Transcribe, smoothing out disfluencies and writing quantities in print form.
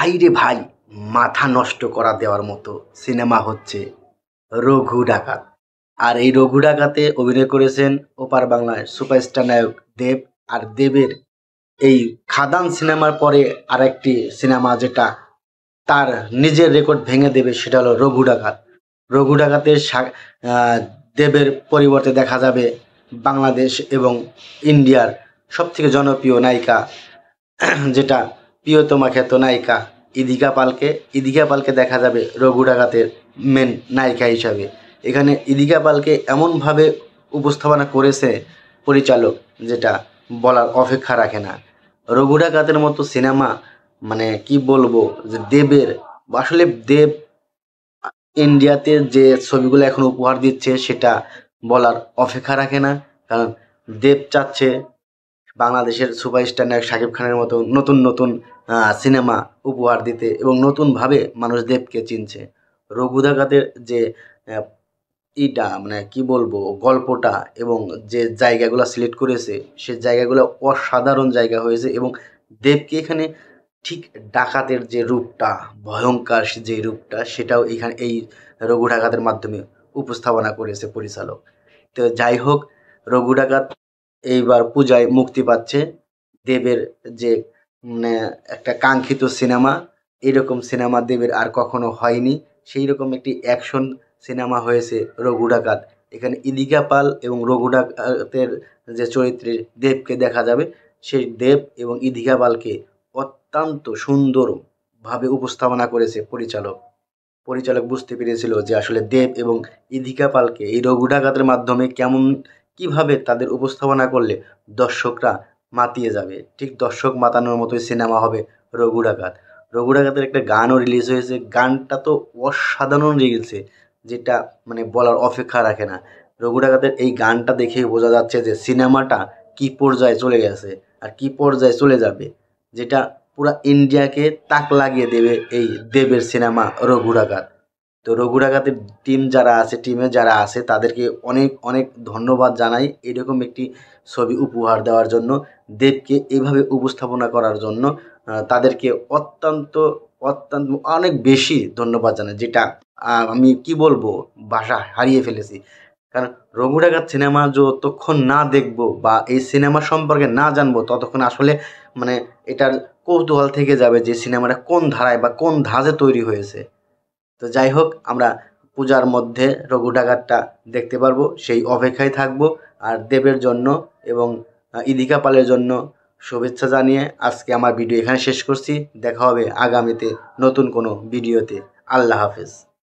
ভাই রে ভাই, মাথা নষ্ট করা দেওয়ার মতো সিনেমা হচ্ছে রঘু ডাকাত। আর এই রঘু ডাকাতে অভিনয় করেছেন ওপার বাংলার সুপারস্টার নায়ক দেব। আর দেবের এই খাদান সিনেমার পরে আরেকটি সিনেমা যেটা তার নিজের রেকর্ড ভেঙে দেবে, সেটা হলো রঘু ডাকাত। রঘু ডাকাতের দেবের পরিবর্তে দেখা যাবে বাংলাদেশ এবং ইন্ডিয়ার সবথেকে জনপ্রিয় নায়িকা, যেটা প্রিয়তমা খ্যাত নায়িকা ইদিকা পালকে দেখা যাবে রঘু ডাকাতের মেন নায়িকা হিসাবে। এখানে ইদিকা পালকে এমনভাবে উপস্থাপনা করেছে পরিচালক, যেটা বলার অপেক্ষা রাখে না। রঘু ডাকাতের মতো সিনেমা, মানে কি বলবো, যে দেবের, আসলে দেব ইন্ডিয়াতে যে ছবিগুলো এখন উপহার দিচ্ছে সেটা বলার অপেক্ষা রাখে না। কারণ দেব চাচ্ছে বাংলাদেশের সুপারস্টার নায়ক শাকিব খানের মতো নতুন নতুন সিনেমা উপহার দিতে, এবং নতুনভাবে মানুষ দেবকে চিনছে। রঘু ডাকাতের যে আহ, মানে কি বলবো, গল্পটা এবং যে জায়গাগুলো সিলেক্ট করেছে, সে জায়গাগুলো অসাধারণ জায়গা হয়েছে। এবং দেবকে এখানে ঠিক ডাকাতের যে রূপটা, ভয়ঙ্কর যে রূপটা, সেটাও এখানে এই রঘু ডাকাতের মাধ্যমে উপস্থাপনা করেছে পরিচালক। তো যাই হোক, রঘু ডাকাত এইবার পূজায় মুক্তি পাচ্ছে। দেবের যে মানে একটা কাঙ্ক্ষিত সিনেমা, এরকম সিনেমা দেবের আর কখনো হয়নি। সেই রকম একটি অ্যাকশন সিনেমা হয়েছে রঘু ডাকাত। এখানে ইদিকা পাল এবং রঘু ডাকাতের যে চরিত্রে দেবকে দেখা যাবে, সেই দেব এবং ইদিকা পালকে অত্যন্ত সুন্দরভাবে উপস্থাপনা করেছে পরিচালক। পরিচালক বুঝতে পেরেছিল যে আসলে দেব এবং ইদিকা পালকে এই রঘু ডাকাতের মাধ্যমে কিভাবে তাদের উপস্থাপনা করলে দর্শকরা মাতিয়ে যাবে। ঠিক দর্শক মাতানোর মতোই সিনেমা হবে রঘু ডাকাত। রঘু ডাকাতের একটা গানও রিলিজ হয়েছে, গানটা তো অসাধারণ রিলসে, যেটা মানে বলার অপেক্ষা রাখে না। রঘু ডাকাতের এই গানটা দেখেই বোঝা যাচ্ছে যে সিনেমাটা কি পর্যায়ে চলে গেছে আর কি পর্যায়ে চলে যাবে, যেটা পুরা ইন্ডিয়াকে তাক লাগিয়ে দেবে এই দেবের সিনেমা রঘু ডাকাত। তো রঘু ডাকাতের টিমে যারা আছে তাদেরকে অনেক অনেক ধন্যবাদ জানাই এরকম একটি ছবি উপহার দেওয়ার জন্য, দেবকে এইভাবে উপস্থাপনা করার জন্য। তাদেরকে অত্যন্ত অত্যন্ত অনেক বেশি ধন্যবাদ জানাই, যেটা আমি কি বলবো, ভাষা হারিয়ে ফেলেছি। কারণ রঘু ডাকাত সিনেমা যতক্ষণ না দেখবো বা এই সিনেমা সম্পর্কে না জানবো, ততক্ষণ আসলে মানে এটার কৌতূহল থেকে যাবে যে সিনেমাটা কোন ধারায় বা কোন ধাঁচে তৈরি হয়েছে। তো যাই হোক, আমরা পূজার মধ্যে রঘু ডাকাতটা দেখতে পারবো, সেই অপেক্ষায় থাকবো। আর দেবের জন্য এবং ইদিকা পালের জন্য শুভেচ্ছা জানিয়ে আজকে আমার ভিডিও এখানে শেষ করছি। দেখা হবে আগামীতে নতুন কোনো ভিডিওতে। আল্লাহ হাফেজ।